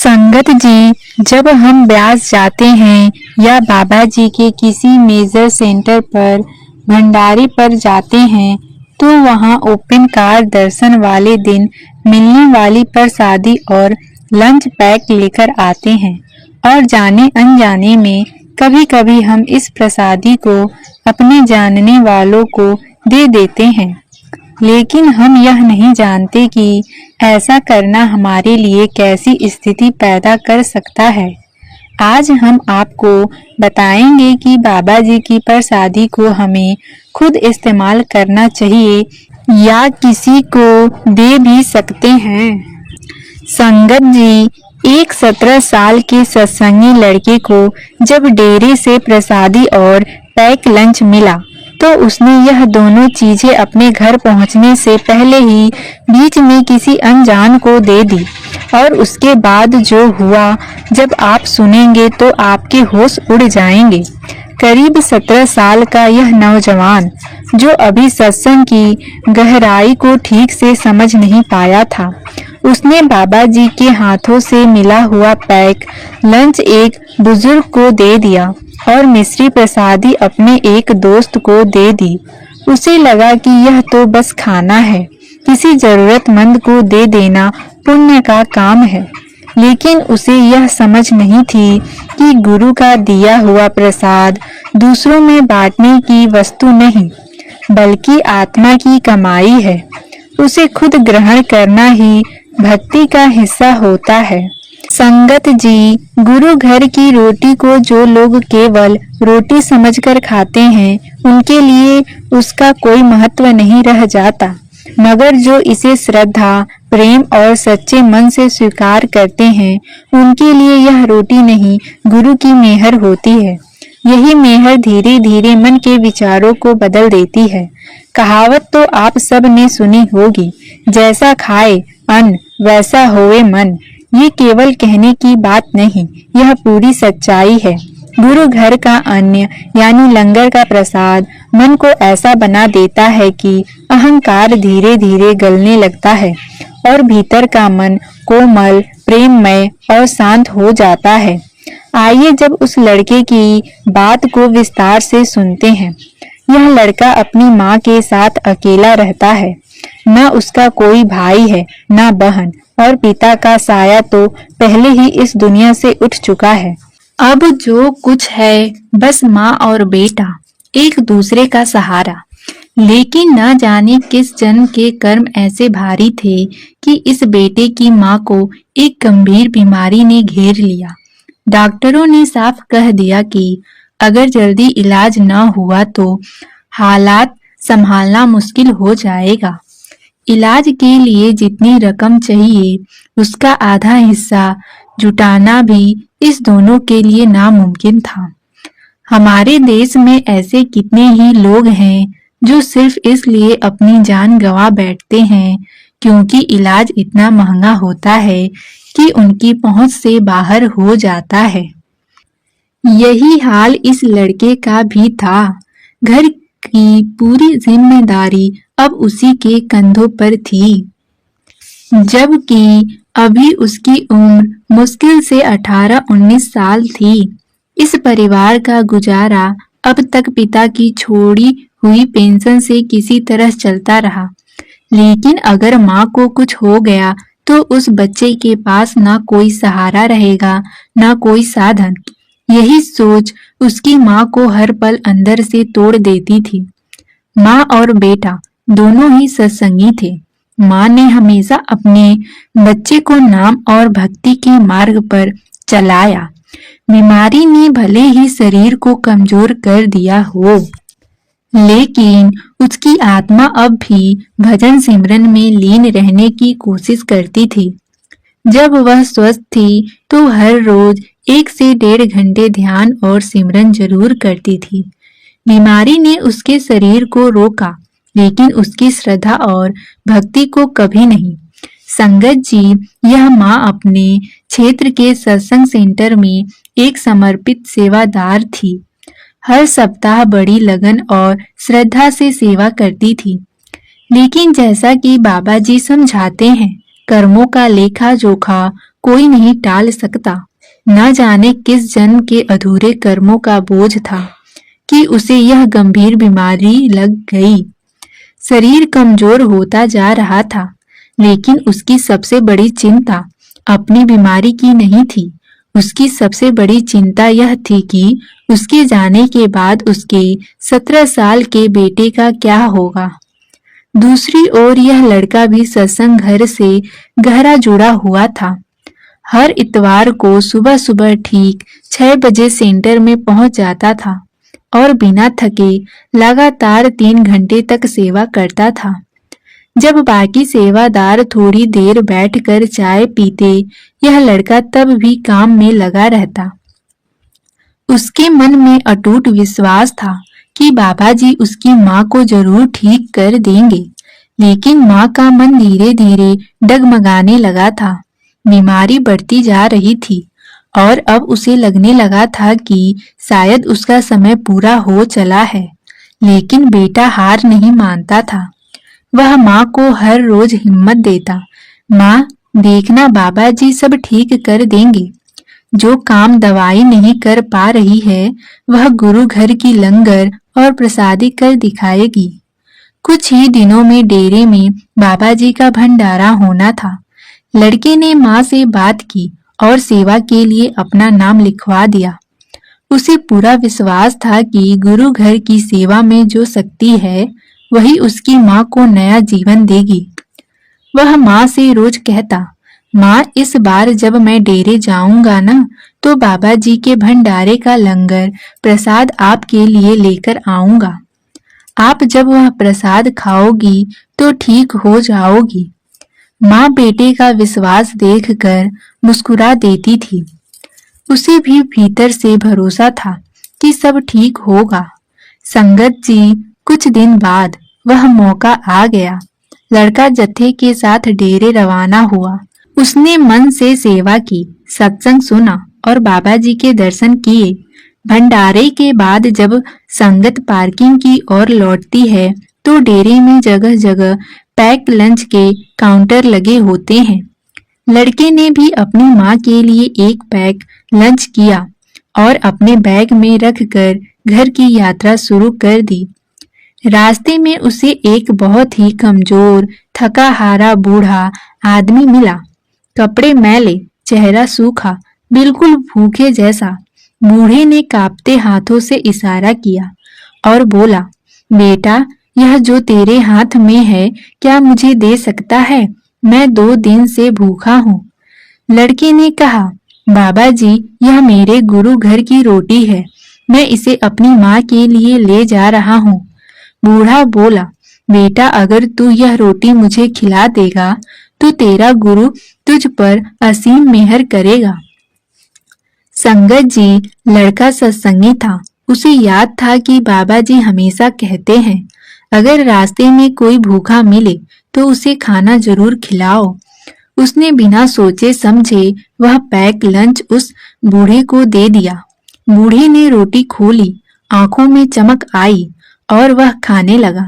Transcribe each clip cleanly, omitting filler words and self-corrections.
संगत जी, जब हम ब्यास जाते हैं या बाबा जी के किसी मेजर सेंटर पर भंडारे पर जाते हैं तो वहाँ ओपन कार दर्शन वाले दिन मिलने वाली प्रसादी और लंच पैक लेकर आते हैं और जाने अनजाने में कभी-कभी हम इस प्रसादी को अपने जानने वालों को दे देते हैं। लेकिन हम यह नहीं जानते कि ऐसा करना हमारे लिए कैसी स्थिति पैदा कर सकता है। आज हम आपको बताएंगे कि बाबा जी की प्रसादी को हमें खुद इस्तेमाल करना चाहिए या किसी को दे भी सकते हैं। संगत जी, एक 17 साल के सत्संगी लड़के को जब डेरे से प्रसादी और पैक लंच मिला तो उसने यह दोनों चीजें अपने घर पहुंचने से पहले ही बीच में किसी अनजान को दे दी। और उसके बाद जो हुआ जब आप सुनेंगे तो आपके होश उड़ जाएंगे। करीब 17 साल का यह नौजवान जो अभी सत्संग की गहराई को ठीक से समझ नहीं पाया था, उसने बाबा जी के हाथों से मिला हुआ पैक लंच एक बुजुर्ग को दे दिया और मिश्री प्रसादी अपने एक दोस्त को दे दी। उसे लगा कि यह तो बस खाना है, किसी जरूरतमंद को दे देना पुण्य का काम है। लेकिन उसे यह समझ नहीं थी कि गुरु का दिया हुआ प्रसाद दूसरों में बांटने की वस्तु नहीं, बल्कि आत्मा की कमाई है। उसे खुद ग्रहण करना ही भक्ति का हिस्सा होता है। संगत जी, गुरु घर की रोटी को जो लोग केवल रोटी समझकर खाते हैं, उनके लिए उसका कोई महत्व नहीं रह जाता, मगर जो इसे श्रद्धा, प्रेम और सच्चे मन से स्वीकार करते हैं, उनके लिए यह रोटी नहीं, गुरु की मेहर होती है। यही मेहर धीरे धीरे मन के विचारों को बदल देती है। कहावत तो आप सब ने सुनी होगी, जैसा खाए अन्न वैसा होवे मन। ये केवल कहने की बात नहीं, यह पूरी सच्चाई है। गुरु घर का अन्न यानी लंगर का प्रसाद मन को ऐसा बना देता है कि अहंकार धीरे धीरे गलने लगता है और भीतर का मन कोमल, प्रेममय और शांत हो जाता है। आइए जब उस लड़के की बात को विस्तार से सुनते हैं। यह लड़का अपनी माँ के साथ अकेला रहता है। न उसका कोई भाई है, न बहन, और पिता का साया तो पहले ही इस दुनिया से उठ चुका है। अब जो कुछ है बस माँ और बेटा, एक दूसरे का सहारा। लेकिन न जाने किस जन्म के कर्म ऐसे भारी थे कि इस बेटे की माँ को एक गंभीर बीमारी ने घेर लिया। डॉक्टरों ने साफ कह दिया कि अगर जल्दी इलाज न हुआ तो हालात संभालना मुश्किल हो जाएगा। इलाज के लिए जितनी रकम चाहिए उसका आधा हिस्सा जुटाना भी इस दोनों के लिए नामुमकिन था। हमारे देश में ऐसे कितने ही लोग हैं जो सिर्फ इसलिए अपनी जान गंवा बैठते हैं क्योंकि इलाज इतना महंगा होता है कि उनकी पहुंच से बाहर हो जाता है। यही हाल इस लड़के का भी था। घर की पूरी जिम्मेदारी अब उसी के कंधों पर थी, जबकि अभी उसकी उम्र मुश्किल से 18-19 साल थी। इस परिवार का गुजारा अब तक पिता की छोड़ी हुई पेंशन से किसी तरह चलता रहा। लेकिन अगर माँ को कुछ हो गया तो उस बच्चे के पास ना कोई सहारा रहेगा, ना कोई साधन। यही सोच उसकी माँ को हर पल अंदर से तोड़ देती थी। माँ और बेटा दोनों ही सत्संगी थे। माँ ने हमेशा अपने बच्चे को नाम और भक्ति के मार्ग पर चलाया। बीमारी ने भले ही शरीर को कमजोर कर दिया हो, लेकिन उसकी आत्मा अब भी भजन सिमरन में लीन रहने की कोशिश करती थी। जब वह स्वस्थ थी तो हर रोज 1 से 1.5 घंटे ध्यान और सिमरन जरूर करती थी। बीमारी ने उसके शरीर को रोका, लेकिन उसकी श्रद्धा और भक्ति को कभी नहीं। संगत जी, यह माँ अपने क्षेत्र के सत्संग सेंटर में एक समर्पित सेवादार थी। हर सप्ताह बड़ी लगन और श्रद्धा से सेवा करती थी। लेकिन जैसा कि बाबा जी समझाते हैं, कर्मों का लेखा जोखा कोई नहीं टाल सकता। न जाने किस जन्म के अधूरे कर्मों का बोझ था कि उसे यह गंभीर बीमारी लग गई। शरीर कमजोर होता जा रहा था, लेकिन उसकी सबसे बड़ी चिंता अपनी बीमारी की नहीं थी। उसकी सबसे बड़ी चिंता यह थी कि उसके जाने के बाद उसके 17 साल के बेटे का क्या होगा। दूसरी ओर यह लड़का भी सत्संग घर से गहरा जुड़ा हुआ था। हर इतवार को सुबह सुबह ठीक 6 बजे सेंटर में पहुंच जाता था और बिना थके लगातार 3 घंटे तक सेवा करता था। जब बाकी सेवादार थोड़ी देर बैठकर चाय पीते, यह लड़का तब भी काम में लगा रहता। उसके मन में अटूट विश्वास था कि बाबा जी उसकी माँ को जरूर ठीक कर देंगे, लेकिन माँ का मन धीरे धीरे डगमगाने लगा था। बीमारी बढ़ती जा रही थी और अब उसे लगने लगा था कि शायद उसका समय पूरा हो चला है। लेकिन बेटा हार नहीं मानता था। वह माँ को हर रोज हिम्मत देता, माँ देखना बाबा जी सब ठीक कर देंगे। जो काम दवाई नहीं कर पा रही है, वह गुरु घर की लंगर और प्रसादी कर दिखाएगी। कुछ ही दिनों में डेरे में बाबा जी का भंडारा होना था। लड़के ने माँ से बात की और सेवा के लिए अपना नाम लिखवा दिया। उसे पूरा विश्वास था कि गुरु घर की सेवा में जो शक्ति है, वही उसकी माँ को नया जीवन देगी। वह माँ से रोज कहता, माँ इस बार जब मैं डेरे जाऊंगा ना, तो बाबा जी के भंडारे का लंगर प्रसाद आपके लिए लेकर आऊंगा। आप जब वह प्रसाद खाओगी तो ठीक हो जाओगी। माँ बेटे का विश्वास देखकर मुस्कुरा देती थी। उसे भी भीतर से भरोसा था कि सब ठीक होगा। संगत जी, कुछ दिन बाद वह मौका आ गया। लड़का जत्थे के साथ डेरे रवाना हुआ। उसने मन से सेवा की, सत्संग सुना और बाबा जी के दर्शन किए। भंडारे के बाद जब संगत पार्किंग की ओर लौटती है, तो डेरे में जगह जगह पैक लंच के काउंटर लगे होते हैं। लड़के ने भी अपनी माँ के लिए एक पैक लंच किया और अपने बैग में रखकर घर की यात्रा शुरू कर दी। रास्ते में उसे एक बहुत ही कमजोर, थका हारा बूढ़ा आदमी मिला। कपड़े मैले, चेहरा सूखा, बिल्कुल भूखे जैसा। बूढ़े ने कांपते हाथों से इशारा किया और बोला, बेटा, यह जो तेरे हाथ में है, क्या मुझे दे सकता है? मैं 2 दिन से भूखा हूँ। लड़के ने कहा, बाबा जी, यह मेरे गुरु घर की रोटी है। मैं इसे अपनी माँ के लिए ले जा रहा हूँ। बूढ़ा बोला, बेटा, अगर तू यह रोटी मुझे खिला देगा, तो तेरा गुरु तुझ पर असीम मेहर करेगा। संगत जी, लड़का सत्संगी था। उसे याद था कि बाबा जी हमेशा कहते हैं, अगर रास्ते में कोई भूखा मिले तो उसे खाना जरूर खिलाओ। उसने बिना सोचे समझे वह पैक लंच उस बूढ़े को दे दिया। बूढ़े ने रोटी खोली, आंखों में चमक आई और वह खाने लगा।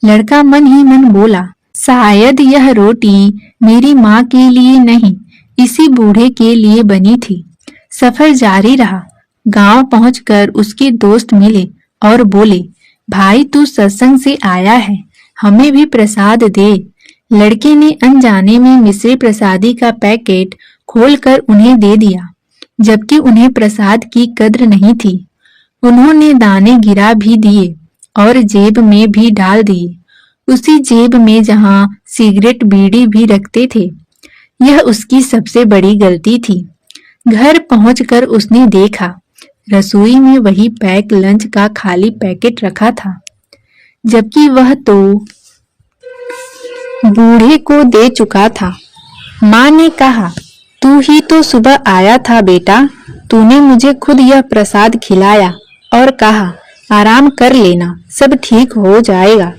लड़का मन ही मन बोला, शायद यह रोटी मेरी माँ के लिए नहीं, इसी बूढ़े के लिए बनी थी। सफर जारी रहा। गांव पहुंचकर उसके दोस्त मिले और बोले, भाई, तू सत्संग से आया है, हमें भी प्रसाद दे। लड़के ने अनजाने में मिश्री प्रसादी का पैकेट खोलकर उन्हें दे दिया, जबकि उन्हें प्रसाद की कद्र नहीं थी। उन्होंने दाने गिरा भी दिए और जेब में भी डाल दिए, उसी जेब में जहां सिगरेट बीड़ी भी रखते थे। यह उसकी सबसे बड़ी गलती थी। घर पहुंचकर उसने देखा, रसोई में वही पैक लंच का खाली पैकेट रखा था, जबकि वह तो बूढ़े को दे चुका था। माँ ने कहा, तू ही तो सुबह आया था बेटा, तूने मुझे खुद यह प्रसाद खिलाया और कहा, आराम कर लेना, सब ठीक हो जाएगा।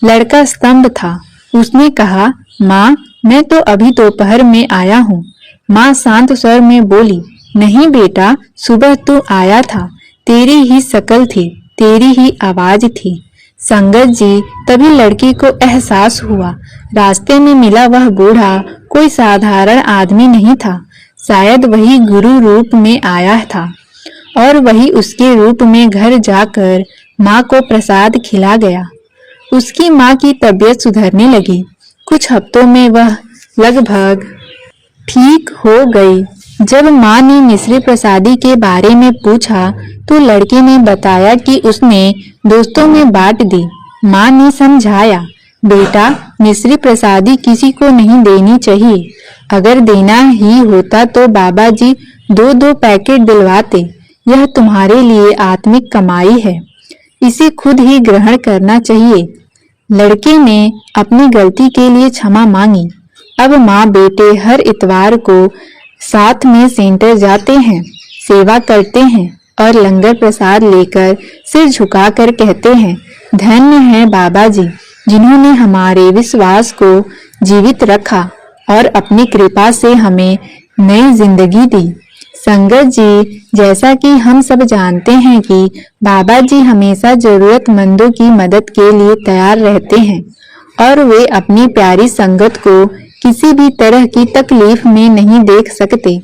लड़का स्तंभ था। उसने कहा, माँ, मैं तो अभी दोपहर में आया हूँ। माँ शांत स्वर में बोली, नहीं बेटा, सुबह तू आया था, तेरी ही शक्ल थी, तेरी ही आवाज थी, संगत जी, तभी लड़की को एहसास हुआ, रास्ते में मिला वह बूढ़ा कोई साधारण आदमी नहीं था। शायद वही गुरु रूप में आया था और वही उसके रूप में घर जाकर माँ को प्रसाद खिला गया। उसकी माँ की तबीयत सुधरने लगी। कुछ हफ्तों में वह लगभग ठीक हो गई। जब माँ ने मिश्री प्रसादी के बारे में पूछा तो लड़के ने बताया कि उसने दोस्तों में बांट दी। माँ ने समझाया, बेटा, मिश्री प्रसादी किसी को नहीं देनी चाहिए। अगर देना ही होता तो बाबा जी 2-2 पैकेट दिलवाते। यह तुम्हारे लिए आत्मिक कमाई है, इसे खुद ही ग्रहण करना चाहिए। लड़के ने अपनी गलती के लिए क्षमा मांगी। अब माँ बेटे हर इतवार को साथ में सेंटर जाते हैं, सेवा करते हैं और लंगर प्रसाद लेकर सिर झुकाकर कहते हैं, धन्य है बाबा जी, जिन्होंने हमारे विश्वास को जीवित रखा और अपनी कृपा से हमें नई जिंदगी दी। संगत जी, जैसा कि हम सब जानते हैं कि बाबा जी हमेशा जरूरतमंदों की मदद के लिए तैयार रहते हैं और वे अपनी प्यारी संगत को किसी भी तरह की तकलीफ में नहीं देख सकते।